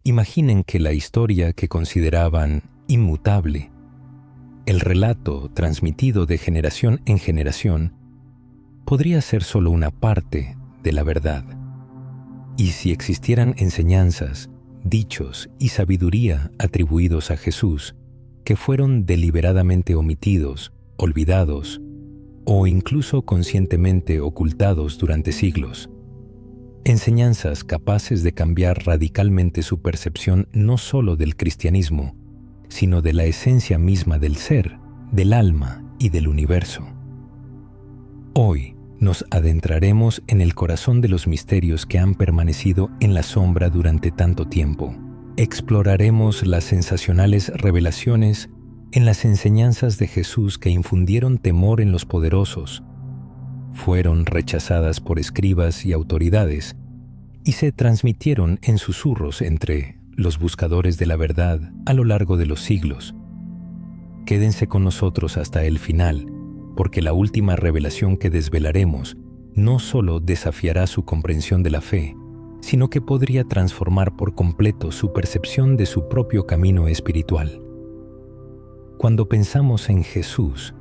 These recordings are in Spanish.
Imaginen que la historia que consideraban inmutable, el relato transmitido de generación en generación, podría ser solo una parte de la verdad. Y si existieran enseñanzas, dichos y sabiduría atribuidos a Jesús que fueron deliberadamente omitidos, olvidados o incluso conscientemente ocultados durante siglos, enseñanzas capaces de cambiar radicalmente su percepción no solo del cristianismo, sino de la esencia misma del ser, del alma y del universo. Hoy nos adentraremos en el corazón de los misterios que han permanecido en la sombra durante tanto tiempo. Exploraremos las sensacionales revelaciones en las enseñanzas de Jesús que infundieron temor en los poderosos, fueron rechazadas por escribas y autoridades y se transmitieron en susurros entre los buscadores de la verdad a lo largo de los siglos. Quédense con nosotros hasta el final, porque la última revelación que desvelaremos no solo desafiará su comprensión de la fe, sino que podría transformar por completo su percepción de su propio camino espiritual. Cuando pensamos en Jesús,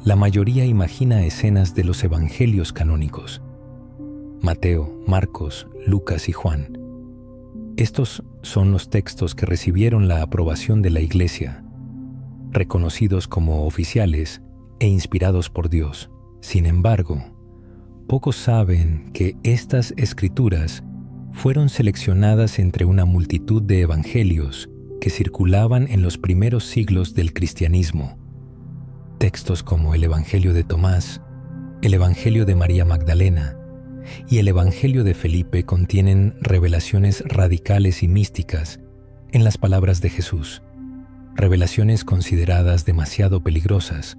la mayoría imagina escenas de los evangelios canónicos: Mateo, Marcos, Lucas y Juan. Estos son los textos que recibieron la aprobación de la Iglesia, reconocidos como oficiales e inspirados por Dios. Sin embargo, pocos saben que estas escrituras fueron seleccionadas entre una multitud de evangelios que circulaban en los primeros siglos del cristianismo. Textos como el Evangelio de Tomás, el Evangelio de María Magdalena y el Evangelio de Felipe contienen revelaciones radicales y místicas en las palabras de Jesús, revelaciones consideradas demasiado peligrosas,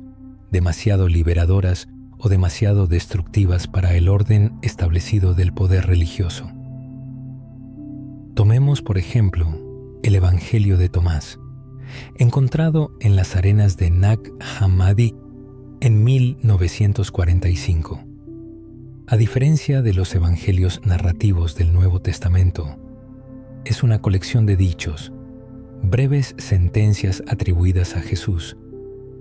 demasiado liberadoras o demasiado destructivas para el orden establecido del poder religioso. Tomemos, por ejemplo, el Evangelio de Tomás, encontrado en las arenas de Nag Hammadi en 1945. A diferencia de los evangelios narrativos del Nuevo Testamento, es una colección de dichos, breves sentencias atribuidas a Jesús,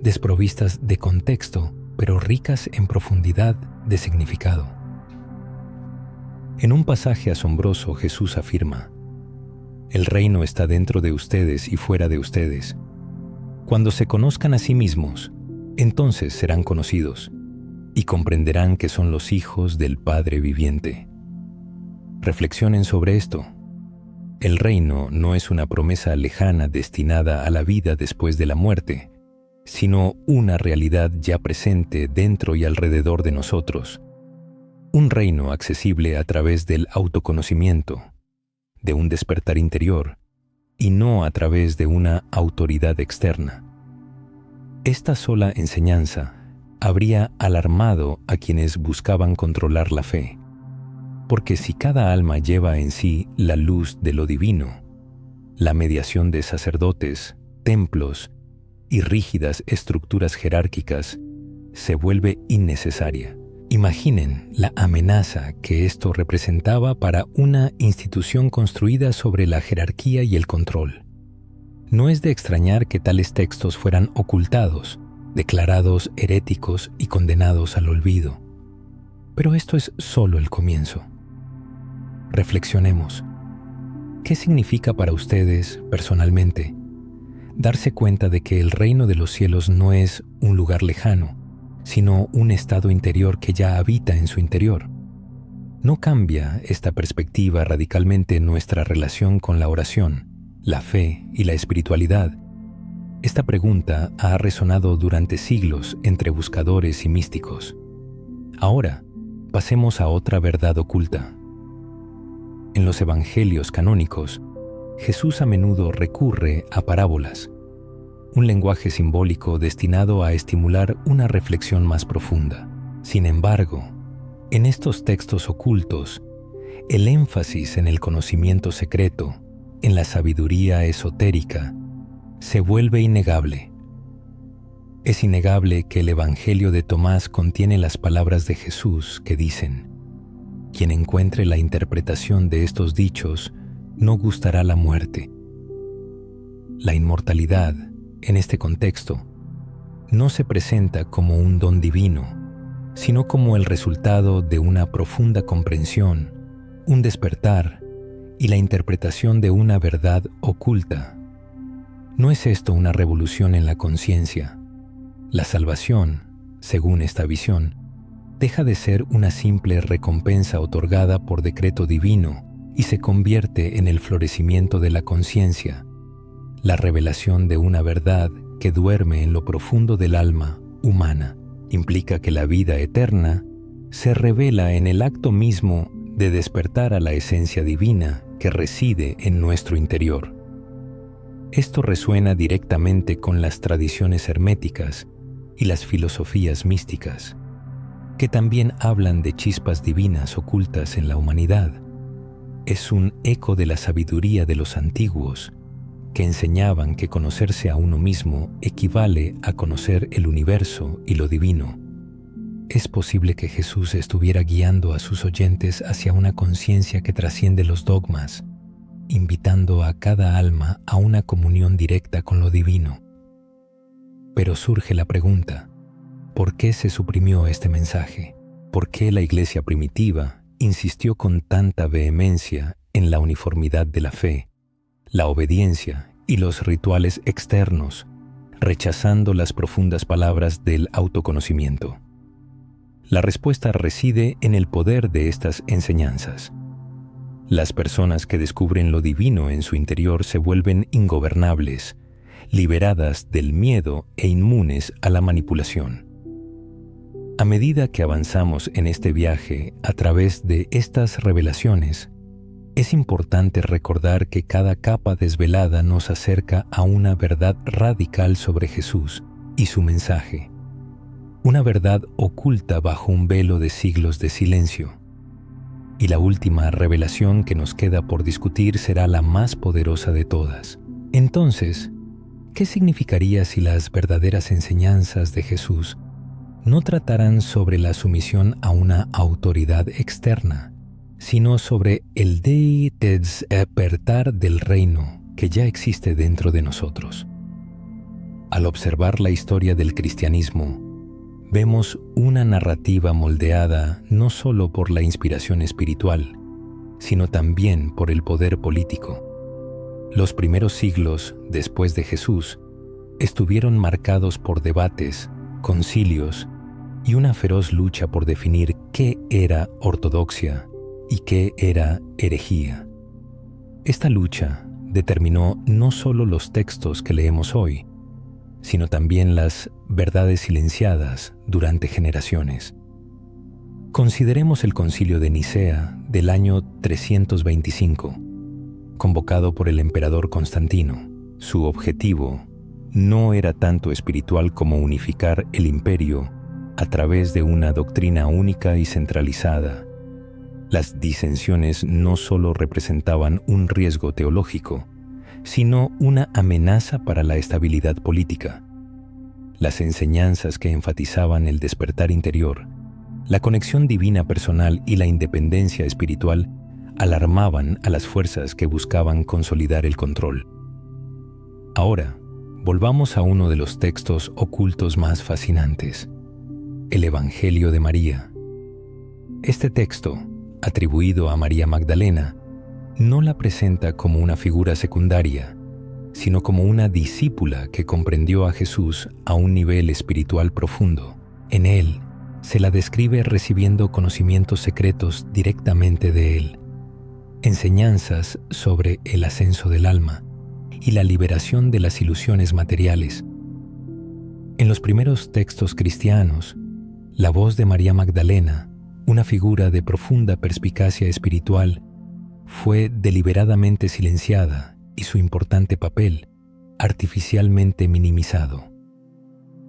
desprovistas de contexto, pero ricas en profundidad de significado. En un pasaje asombroso, Jesús afirma: «El reino está dentro de ustedes y fuera de ustedes. Cuando se conozcan a sí mismos, entonces serán conocidos y comprenderán que son los hijos del Padre viviente». Reflexionen sobre esto. El reino no es una promesa lejana destinada a la vida después de la muerte, sino una realidad ya presente dentro y alrededor de nosotros. Un reino accesible a través del autoconocimiento, de un despertar interior, y no a través de una autoridad externa. Esta sola enseñanza habría alarmado a quienes buscaban controlar la fe, porque si cada alma lleva en sí la luz de lo divino, la mediación de sacerdotes, templos y rígidas estructuras jerárquicas se vuelve innecesaria. Imaginen la amenaza que esto representaba para una institución construida sobre la jerarquía y el control. No es de extrañar que tales textos fueran ocultados, declarados heréticos y condenados al olvido. Pero esto es solo el comienzo. Reflexionemos. ¿Qué significa para ustedes, personalmente, darse cuenta de que el reino de los cielos no es un lugar lejano, sino un estado interior que ya habita en su interior? ¿No cambia esta perspectiva radicalmente nuestra relación con la oración, la fe y la espiritualidad? Esta pregunta ha resonado durante siglos entre buscadores y místicos. Ahora, pasemos a otra verdad oculta. En los evangelios canónicos, Jesús a menudo recurre a parábolas, un lenguaje simbólico destinado a estimular una reflexión más profunda. Sin embargo, en estos textos ocultos, el énfasis en el conocimiento secreto, en la sabiduría esotérica, se vuelve innegable. Es innegable que el Evangelio de Tomás contiene las palabras de Jesús que dicen: «Quien encuentre la interpretación de estos dichos no gustará la muerte. La inmortalidad, en este contexto, no se presenta como un don divino, sino como el resultado de una profunda comprensión, un despertar y la interpretación de una verdad oculta. ¿No es esto una revolución en la conciencia? La salvación, según esta visión, deja de ser una simple recompensa otorgada por decreto divino y se convierte en el florecimiento de la conciencia, la revelación de una verdad que duerme en lo profundo del alma humana. Implica que la vida eterna se revela en el acto mismo de despertar a la esencia divina que reside en nuestro interior. Esto resuena directamente con las tradiciones herméticas y las filosofías místicas, que también hablan de chispas divinas ocultas en la humanidad. Es un eco de la sabiduría de los antiguos, que enseñaban que conocerse a uno mismo equivale a conocer el universo y lo divino. Es posible que Jesús estuviera guiando a sus oyentes hacia una conciencia que trasciende los dogmas, invitando a cada alma a una comunión directa con lo divino. Pero surge la pregunta, ¿por qué se suprimió este mensaje? ¿Por qué la Iglesia primitiva insistió con tanta vehemencia en la uniformidad de la fe, la obediencia y los rituales externos, rechazando las profundas palabras del autoconocimiento? La respuesta reside en el poder de estas enseñanzas. Las personas que descubren lo divino en su interior se vuelven ingobernables, liberadas del miedo e inmunes a la manipulación. A medida que avanzamos en este viaje a través de estas revelaciones, es importante recordar que cada capa desvelada nos acerca a una verdad radical sobre Jesús y su mensaje, una verdad oculta bajo un velo de siglos de silencio. Y la última revelación que nos queda por discutir será la más poderosa de todas. Entonces, ¿qué significaría si las verdaderas enseñanzas de Jesús no trataran sobre la sumisión a una autoridad externa, sino sobre el despertar del reino que ya existe dentro de nosotros? Al observar la historia del cristianismo, vemos una narrativa moldeada no solo por la inspiración espiritual, sino también por el poder político. Los primeros siglos después de Jesús estuvieron marcados por debates, concilios y una feroz lucha por definir qué era ortodoxia y qué era herejía. Esta lucha determinó no solo los textos que leemos hoy, sino también las verdades silenciadas durante generaciones. Consideremos el Concilio de Nicea del año 325, convocado por el emperador Constantino. Su objetivo no era tanto espiritual como unificar el imperio a través de una doctrina única y centralizada. Las disensiones no solo representaban un riesgo teológico, sino una amenaza para la estabilidad política. Las enseñanzas que enfatizaban el despertar interior, la conexión divina personal y la independencia espiritual alarmaban a las fuerzas que buscaban consolidar el control. Ahora, volvamos a uno de los textos ocultos más fascinantes, el Evangelio de María. Este texto, atribuido a María Magdalena, no la presenta como una figura secundaria, sino como una discípula que comprendió a Jesús a un nivel espiritual profundo. En él, se la describe recibiendo conocimientos secretos directamente de él, enseñanzas sobre el ascenso del alma y la liberación de las ilusiones materiales. En los primeros textos cristianos, la voz de María Magdalena, una figura de profunda perspicacia espiritual, fue deliberadamente silenciada y su importante papel artificialmente minimizado.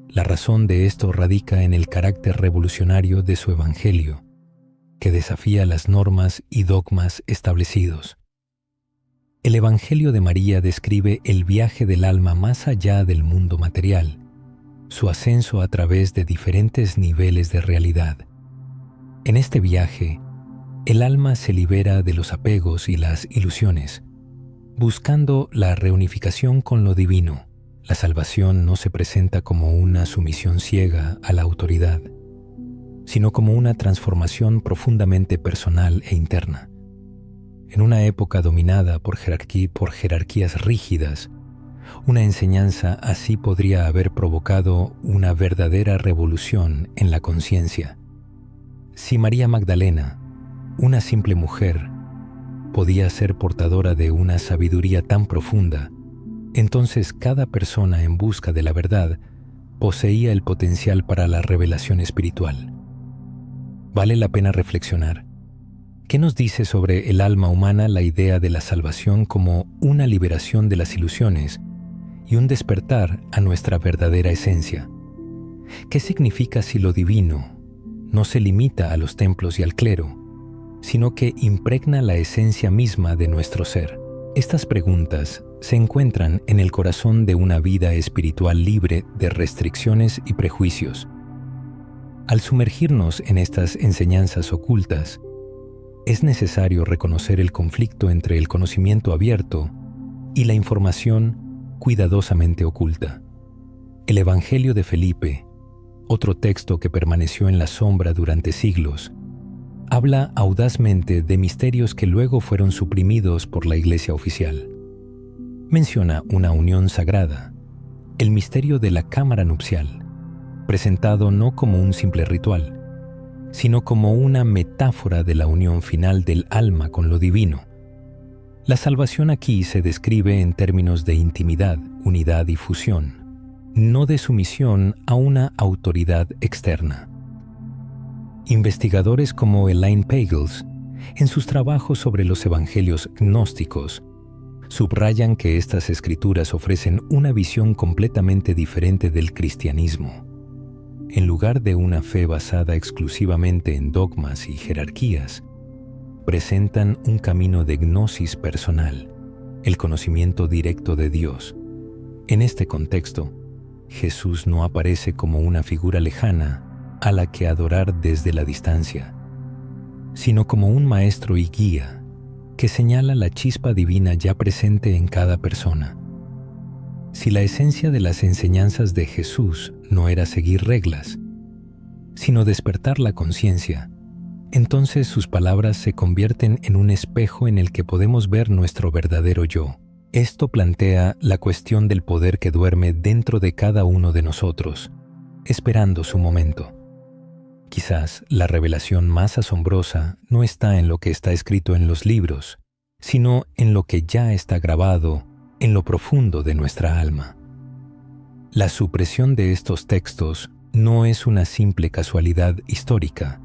La razón de esto radica en el carácter revolucionario de su evangelio, que desafía las normas y dogmas establecidos. El Evangelio de María describe el viaje del alma más allá del mundo material, su ascenso a través de diferentes niveles de realidad. En este viaje, el alma se libera de los apegos y las ilusiones, buscando la reunificación con lo divino. La salvación no se presenta como una sumisión ciega a la autoridad, sino como una transformación profundamente personal e interna. En una época dominada por jerarquías rígidas, una enseñanza así podría haber provocado una verdadera revolución en la conciencia. Si María Magdalena, una simple mujer, podía ser portadora de una sabiduría tan profunda, entonces cada persona en busca de la verdad poseía el potencial para la revelación espiritual. Vale la pena reflexionar. ¿Qué nos dice sobre el alma humana la idea de la salvación como una liberación de las ilusiones y un despertar a nuestra verdadera esencia? ¿Qué significa si lo divino no se limita a los templos y al clero, sino que impregna la esencia misma de nuestro ser? Estas preguntas se encuentran en el corazón de una vida espiritual libre de restricciones y prejuicios. Al sumergirnos en estas enseñanzas ocultas, es necesario reconocer el conflicto entre el conocimiento abierto y la información cuidadosamente oculta. El Evangelio de Felipe, otro texto que permaneció en la sombra durante siglos, habla audazmente de misterios que luego fueron suprimidos por la Iglesia oficial. Menciona una unión sagrada, el misterio de la cámara nupcial, presentado no como un simple ritual, sino como una metáfora de la unión final del alma con lo divino. La salvación aquí se describe en términos de intimidad, unidad y fusión, no de sumisión a una autoridad externa. Investigadores como Elaine Pagels, en sus trabajos sobre los evangelios gnósticos, subrayan que estas escrituras ofrecen una visión completamente diferente del cristianismo. En lugar de una fe basada exclusivamente en dogmas y jerarquías, presentan un camino de gnosis personal, el conocimiento directo de Dios. En este contexto, Jesús no aparece como una figura lejana a la que adorar desde la distancia, sino como un maestro y guía que señala la chispa divina ya presente en cada persona. Si la esencia de las enseñanzas de Jesús no era seguir reglas, sino despertar la conciencia, entonces sus palabras se convierten en un espejo en el que podemos ver nuestro verdadero yo. Esto plantea la cuestión del poder que duerme dentro de cada uno de nosotros, esperando su momento. Quizás la revelación más asombrosa no está en lo que está escrito en los libros, sino en lo que ya está grabado en lo profundo de nuestra alma. La supresión de estos textos no es una simple casualidad histórica,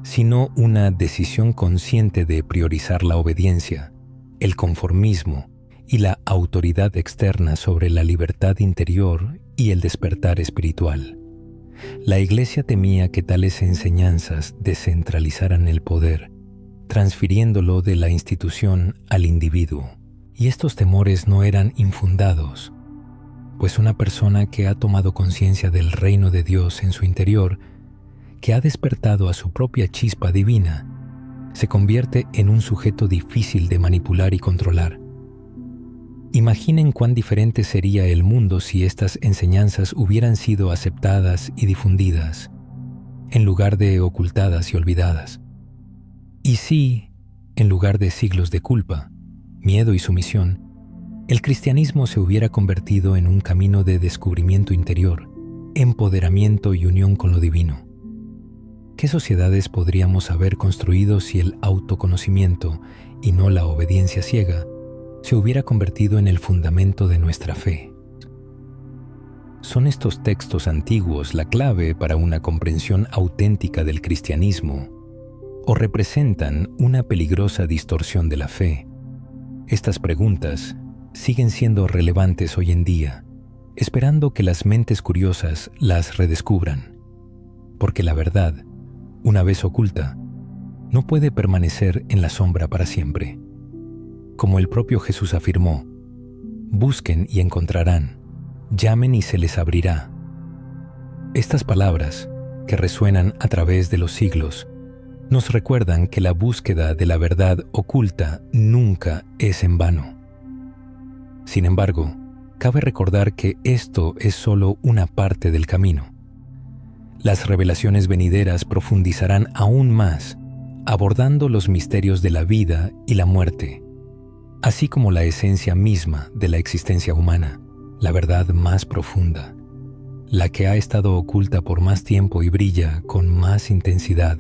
sino una decisión consciente de priorizar la obediencia, el conformismo y la autoridad externa sobre la libertad interior y el despertar espiritual. La Iglesia temía que tales enseñanzas descentralizaran el poder, transfiriéndolo de la institución al individuo. Y estos temores no eran infundados, pues una persona que ha tomado conciencia del reino de Dios en su interior, que ha despertado a su propia chispa divina, se convierte en un sujeto difícil de manipular y controlar. Imaginen cuán diferente sería el mundo si estas enseñanzas hubieran sido aceptadas y difundidas, en lugar de ocultadas y olvidadas. Y si, en lugar de siglos de culpa, miedo y sumisión, el cristianismo se hubiera convertido en un camino de descubrimiento interior, empoderamiento y unión con lo divino. ¿Qué sociedades podríamos haber construido si el autoconocimiento, y no la obediencia ciega, se hubiera convertido en el fundamento de nuestra fe? ¿Son estos textos antiguos la clave para una comprensión auténtica del cristianismo, o representan una peligrosa distorsión de la fe? Estas preguntas siguen siendo relevantes hoy en día, esperando que las mentes curiosas las redescubran, porque la verdad, una vez oculta, no puede permanecer en la sombra para siempre. Como el propio Jesús afirmó, busquen y encontrarán, llamen y se les abrirá. Estas palabras, que resuenan a través de los siglos, nos recuerdan que la búsqueda de la verdad oculta nunca es en vano. Sin embargo, cabe recordar que esto es solo una parte del camino. Las revelaciones venideras profundizarán aún más, abordando los misterios de la vida y la muerte, así como la esencia misma de la existencia humana, la verdad más profunda, la que ha estado oculta por más tiempo y brilla con más intensidad,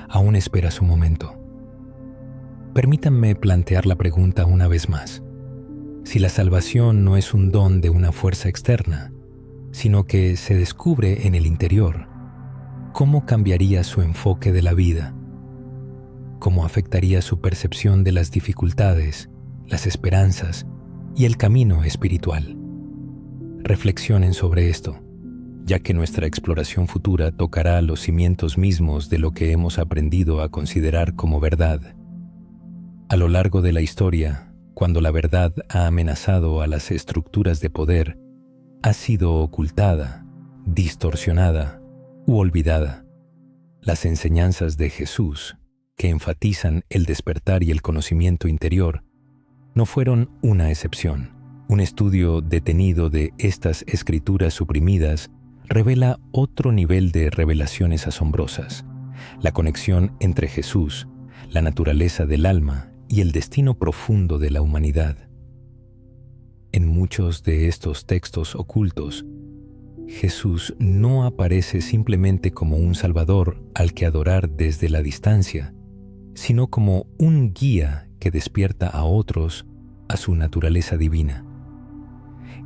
aún espera su momento. Permítanme plantear la pregunta una vez más. Si la salvación no es un don de una fuerza externa, sino que se descubre en el interior, ¿cómo cambiaría su enfoque de la vida? ¿Cómo afectaría su percepción de las dificultades, las esperanzas y el camino espiritual? Reflexionen sobre esto, ya que nuestra exploración futura tocará los cimientos mismos de lo que hemos aprendido a considerar como verdad. A lo largo de la historia, cuando la verdad ha amenazado a las estructuras de poder, ha sido ocultada, distorsionada u olvidada. Las enseñanzas de Jesús, que enfatizan el despertar y el conocimiento interior, no fueron una excepción. Un estudio detenido de estas escrituras suprimidas revela otro nivel de revelaciones asombrosas: la conexión entre Jesús, la naturaleza del alma y el destino profundo de la humanidad. En muchos de estos textos ocultos, Jesús no aparece simplemente como un Salvador al que adorar desde la distancia, sino como un guía que despierta a otros a su naturaleza divina.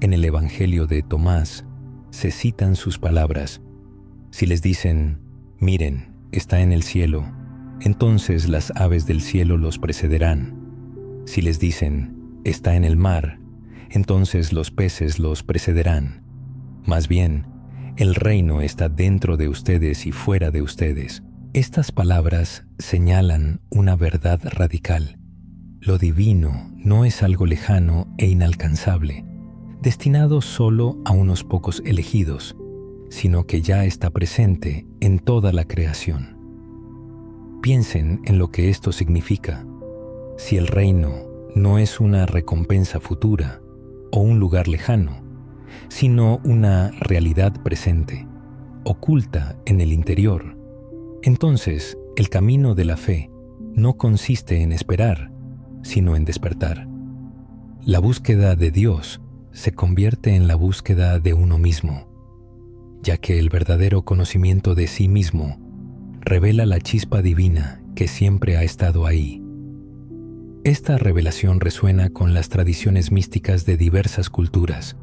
En el Evangelio de Tomás se citan sus palabras: si les dicen, miren, está en el cielo, entonces las aves del cielo los precederán. Si les dicen, está en el mar, entonces los peces los precederán. Más bien, el reino está dentro de ustedes y fuera de ustedes. Estas palabras señalan una verdad radical. Lo divino no es algo lejano e inalcanzable, destinado solo a unos pocos elegidos, sino que ya está presente en toda la creación. Piensen en lo que esto significa. Si el reino no es una recompensa futura o un lugar lejano, sino una realidad presente, oculta en el interior, entonces el camino de la fe no consiste en esperar, sino en despertar. La búsqueda de Dios se convierte en la búsqueda de uno mismo, ya que el verdadero conocimiento de sí mismo revela la chispa divina que siempre ha estado ahí. Esta revelación resuena con las tradiciones místicas de diversas culturas.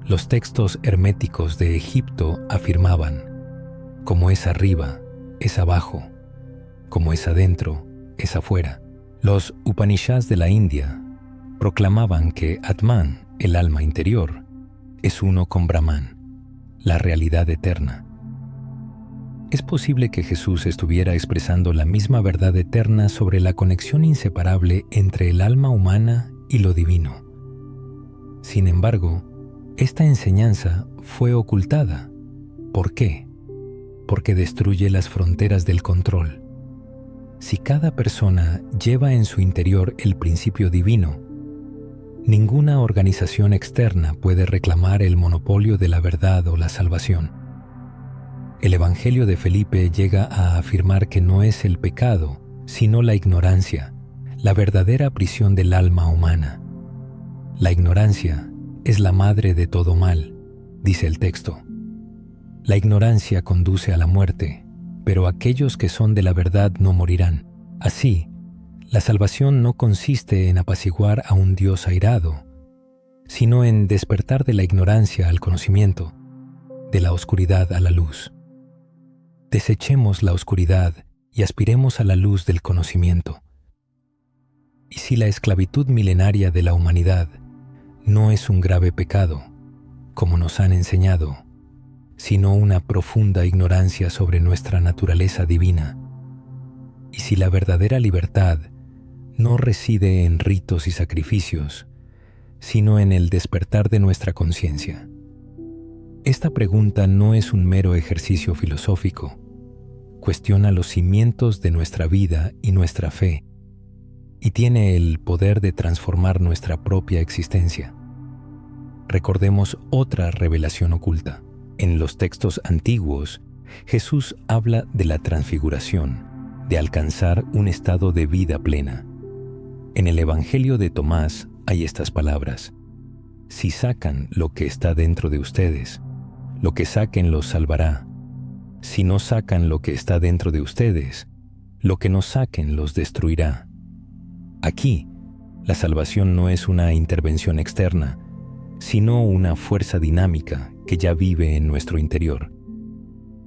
Los textos herméticos de Egipto afirmaban: como es arriba, es abajo; como es adentro, es afuera. Los Upanishads de la India proclamaban que Atman, el alma interior, es uno con Brahman, la realidad eterna. Es posible que Jesús estuviera expresando la misma verdad eterna sobre la conexión inseparable entre el alma humana y lo divino. Sin embargo, esta enseñanza fue ocultada. ¿Por qué? Porque destruye las fronteras del control. Si cada persona lleva en su interior el principio divino, ninguna organización externa puede reclamar el monopolio de la verdad o la salvación. El Evangelio de Felipe llega a afirmar que no es el pecado, sino la ignorancia, la verdadera prisión del alma humana. La ignorancia es la madre de todo mal, dice el texto. La ignorancia conduce a la muerte, pero aquellos que son de la verdad no morirán. Así, la salvación no consiste en apaciguar a un Dios airado, sino en despertar de la ignorancia al conocimiento, de la oscuridad a la luz. Desechemos la oscuridad y aspiremos a la luz del conocimiento. Y si la esclavitud milenaria de la humanidad no es un grave pecado, como nos han enseñado, sino una profunda ignorancia sobre nuestra naturaleza divina, y si la verdadera libertad no reside en ritos y sacrificios, sino en el despertar de nuestra conciencia. Esta pregunta no es un mero ejercicio filosófico, cuestiona los cimientos de nuestra vida y nuestra fe, y tiene el poder de transformar nuestra propia existencia. Recordemos otra revelación oculta. En los textos antiguos, Jesús habla de la transfiguración, de alcanzar un estado de vida plena. En el Evangelio de Tomás hay estas palabras: si sacan lo que está dentro de ustedes, lo que saquen los salvará. Si no sacan lo que está dentro de ustedes, lo que no saquen los destruirá. Aquí, la salvación no es una intervención externa, sino una fuerza dinámica que ya vive en nuestro interior.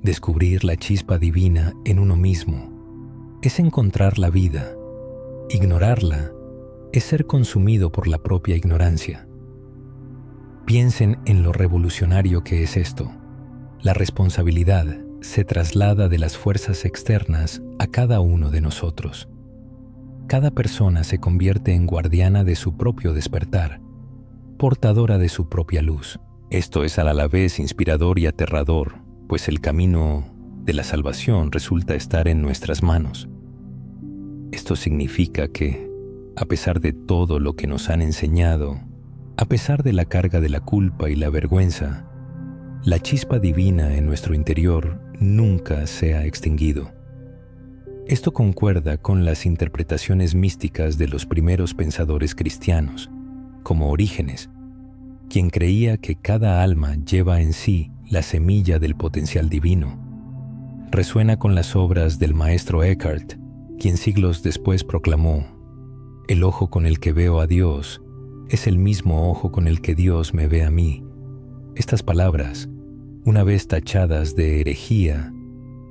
Descubrir la chispa divina en uno mismo es encontrar la vida. Ignorarla es ser consumido por la propia ignorancia. Piensen en lo revolucionario que es esto. La responsabilidad se traslada de las fuerzas externas a cada uno de nosotros. Cada persona se convierte en guardiana de su propio despertar, portadora de su propia luz. Esto es a la vez inspirador y aterrador, pues el camino de la salvación resulta estar en nuestras manos. Esto significa que, a pesar de todo lo que nos han enseñado, a pesar de la carga de la culpa y la vergüenza, la chispa divina en nuestro interior nunca se ha extinguido. Esto concuerda con las interpretaciones místicas de los primeros pensadores cristianos, como Orígenes, quien creía que cada alma lleva en sí la semilla del potencial divino. Resuena con las obras del maestro Eckhart, quien siglos después proclamó: el ojo con el que veo a Dios es el mismo ojo con el que Dios me ve a mí. Estas palabras, una vez tachadas de herejía,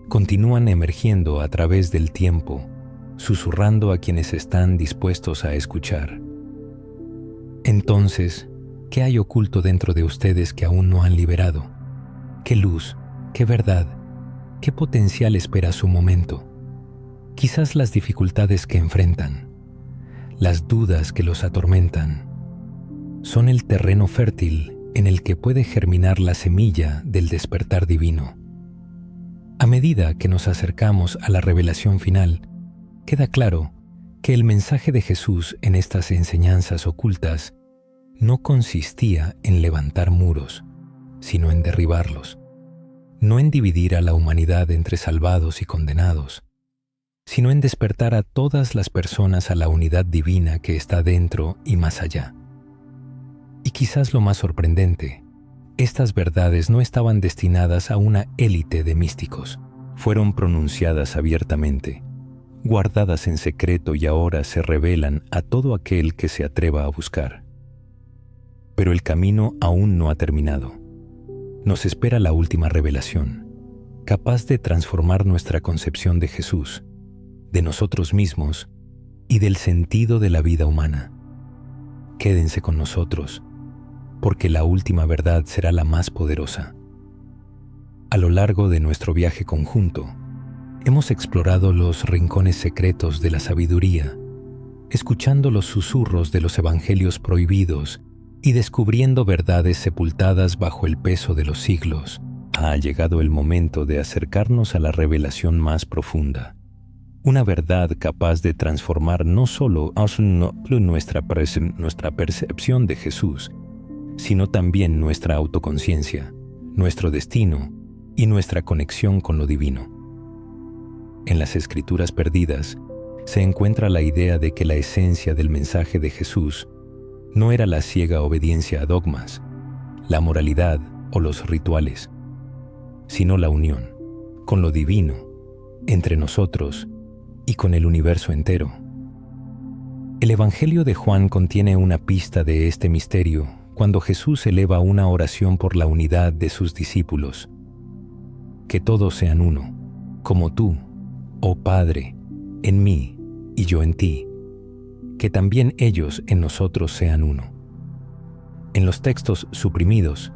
continúan emergiendo a través del tiempo, susurrando a quienes están dispuestos a escuchar. Entonces, ¿qué hay oculto dentro de ustedes que aún no han liberado? ¿Qué luz, qué verdad, qué potencial espera su momento? Quizás las dificultades que enfrentan, las dudas que los atormentan, son el terreno fértil en el que puede germinar la semilla del despertar divino. A medida que nos acercamos a la revelación final, queda claro que el mensaje de Jesús en estas enseñanzas ocultas no consistía en levantar muros, sino en derribarlos, no en dividir a la humanidad entre salvados y condenados, sino en despertar a todas las personas a la unidad divina que está dentro y más allá. Y quizás lo más sorprendente, estas verdades no estaban destinadas a una élite de místicos. Fueron pronunciadas abiertamente, guardadas en secreto y ahora se revelan a todo aquel que se atreva a buscar. Pero el camino aún no ha terminado. Nos espera la última revelación, capaz de transformar nuestra concepción de Jesús, de nosotros mismos y del sentido de la vida humana. Quédense con nosotros, porque la última verdad será la más poderosa. A lo largo de nuestro viaje conjunto, hemos explorado los rincones secretos de la sabiduría, escuchando los susurros de los evangelios prohibidos y descubriendo verdades sepultadas bajo el peso de los siglos. Ha llegado el momento de acercarnos a la revelación más profunda, una verdad capaz de transformar no solo nuestra percepción de Jesús, sino también nuestra autoconciencia, nuestro destino y nuestra conexión con lo divino. En las Escrituras perdidas se encuentra la idea de que la esencia del mensaje de Jesús no era la ciega obediencia a dogmas, la moralidad o los rituales, sino la unión con lo divino, entre nosotros y con el universo entero. El Evangelio de Juan contiene una pista de este misterio cuando Jesús eleva una oración por la unidad de sus discípulos. Que todos sean uno, como tú, oh Padre, en mí y yo en ti, que también ellos en nosotros sean uno. En los textos suprimidos,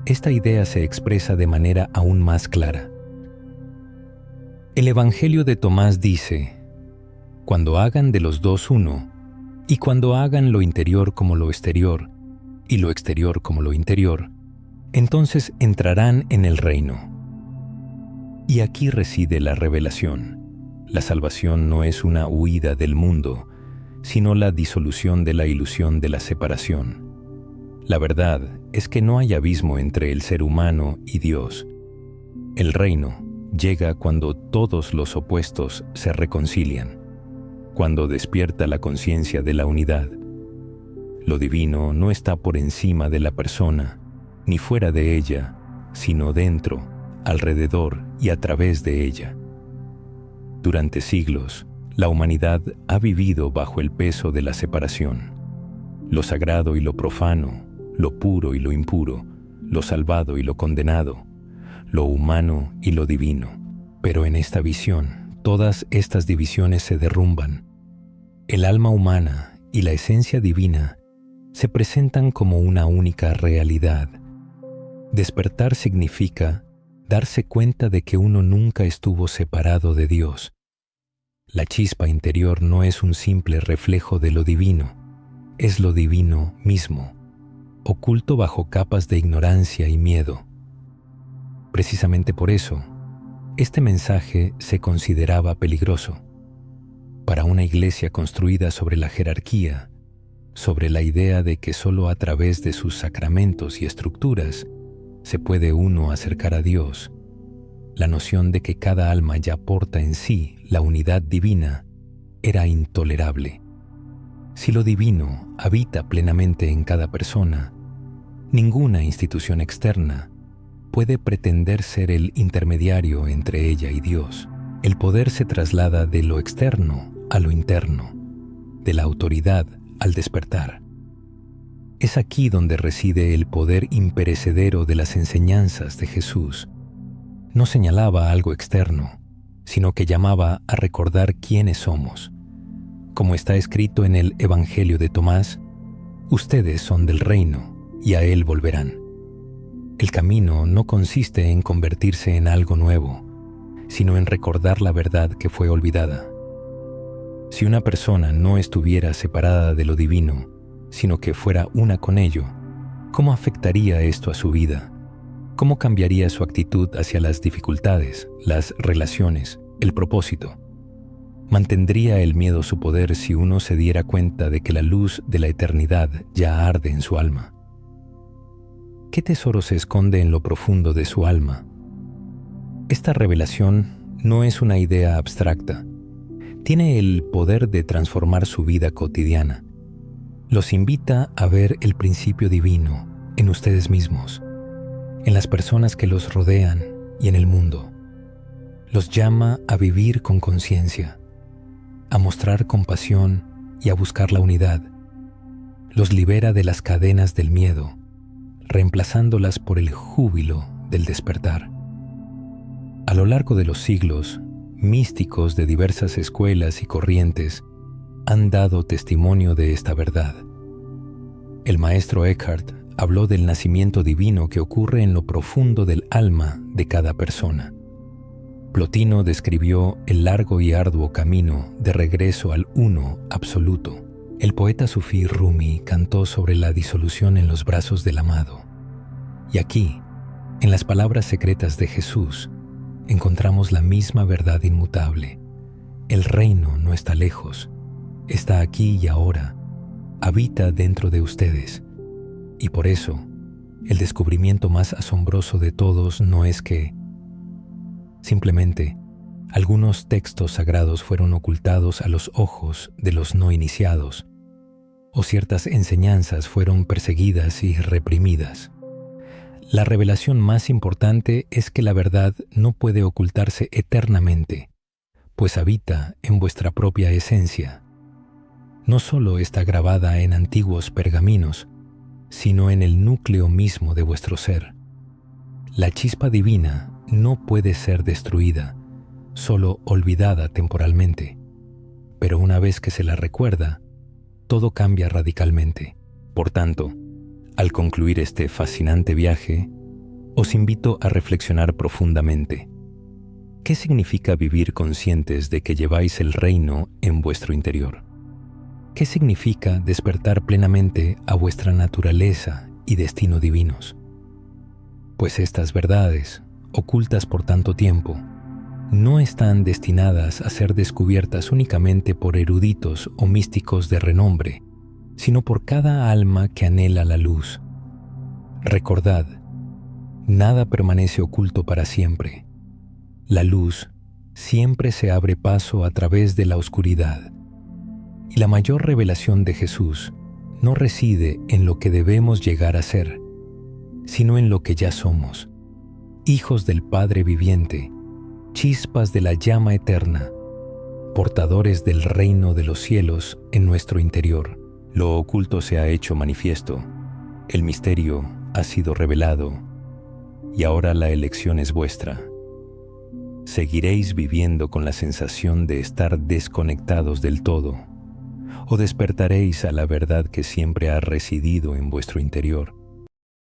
esta idea se expresa de manera aún más clara. El Evangelio de Tomás dice: cuando hagan de los dos uno, y cuando hagan lo interior como lo exterior, y lo exterior como lo interior, entonces entrarán en el reino. Y aquí reside la revelación. La salvación no es una huida del mundo, sino la disolución de la ilusión de la separación. La verdad es que no hay abismo entre el ser humano y Dios. El reino llega cuando todos los opuestos se reconcilian, cuando despierta la conciencia de la unidad. Lo divino no está por encima de la persona, ni fuera de ella, sino dentro, alrededor y a través de ella. Durante siglos, la humanidad ha vivido bajo el peso de la separación. Lo sagrado y lo profano, lo puro y lo impuro, lo salvado y lo condenado, lo humano y lo divino. Pero en esta visión, todas estas divisiones se derrumban. El alma humana y la esencia divina se presentan como una única realidad. Despertar significa darse cuenta de que uno nunca estuvo separado de Dios. La chispa interior no es un simple reflejo de lo divino, es lo divino mismo, oculto bajo capas de ignorancia y miedo. Precisamente por eso, este mensaje se consideraba peligroso. Para una iglesia construida sobre la jerarquía, sobre la idea de que solo a través de sus sacramentos y estructuras se puede uno acercar a Dios, la noción de que cada alma ya porta en sí la unidad divina era intolerable. Si lo divino habita plenamente en cada persona, ninguna institución externa puede pretender ser el intermediario entre ella y Dios. El poder se traslada de lo externo a lo interno, de la autoridad al despertar. Es aquí donde reside el poder imperecedero de las enseñanzas de Jesús. No señalaba algo externo, sino que llamaba a recordar quiénes somos. Como está escrito en el Evangelio de Tomás, ustedes son del reino y a él volverán. El camino no consiste en convertirse en algo nuevo, sino en recordar la verdad que fue olvidada. Si una persona no estuviera separada de lo divino, sino que fuera una con ello, ¿cómo afectaría esto a su vida? ¿Cómo cambiaría su actitud hacia las dificultades, las relaciones, el propósito? ¿Mantendría el miedo su poder si uno se diera cuenta de que la luz de la eternidad ya arde en su alma? ¿Qué tesoro se esconde en lo profundo de su alma? Esta revelación no es una idea abstracta. Tiene el poder de transformar su vida cotidiana. Los invita a ver el principio divino en ustedes mismos, en las personas que los rodean y en el mundo. Los llama a vivir con conciencia, a mostrar compasión y a buscar la unidad. Los libera de las cadenas del miedo, reemplazándolas por el júbilo del despertar. A lo largo de los siglos, místicos de diversas escuelas y corrientes han dado testimonio de esta verdad. El maestro Eckhart habló del nacimiento divino que ocurre en lo profundo del alma de cada persona. Plotino describió el largo y arduo camino de regreso al uno absoluto. El poeta sufí Rumi cantó sobre la disolución en los brazos del amado. Y aquí, en las palabras secretas de Jesús, encontramos la misma verdad inmutable. El reino no está lejos, está aquí y ahora, habita dentro de ustedes. Y por eso, el descubrimiento más asombroso de todos no es que, simplemente, algunos textos sagrados fueron ocultados a los ojos de los no iniciados, o ciertas enseñanzas fueron perseguidas y reprimidas. La revelación más importante es que la verdad no puede ocultarse eternamente, pues habita en vuestra propia esencia. No solo está grabada en antiguos pergaminos, sino en el núcleo mismo de vuestro ser. La chispa divina no puede ser destruida, solo olvidada temporalmente, pero una vez que se la recuerda, todo cambia radicalmente. Por tanto, al concluir este fascinante viaje, os invito a reflexionar profundamente. ¿Qué significa vivir conscientes de que lleváis el reino en vuestro interior? ¿Qué significa despertar plenamente a vuestra naturaleza y destino divinos? Pues estas verdades, ocultas por tanto tiempo, no están destinadas a ser descubiertas únicamente por eruditos o místicos de renombre, sino por cada alma que anhela la luz. Recordad, nada permanece oculto para siempre. La luz siempre se abre paso a través de la oscuridad. Y la mayor revelación de Jesús no reside en lo que debemos llegar a ser, sino en lo que ya somos, hijos del Padre viviente, chispas de la llama eterna, portadores del reino de los cielos en nuestro interior. Lo oculto se ha hecho manifiesto, el misterio ha sido revelado, y ahora la elección es vuestra. ¿Seguiréis viviendo con la sensación de estar desconectados del todo? ¿O despertaréis a la verdad que siempre ha residido en vuestro interior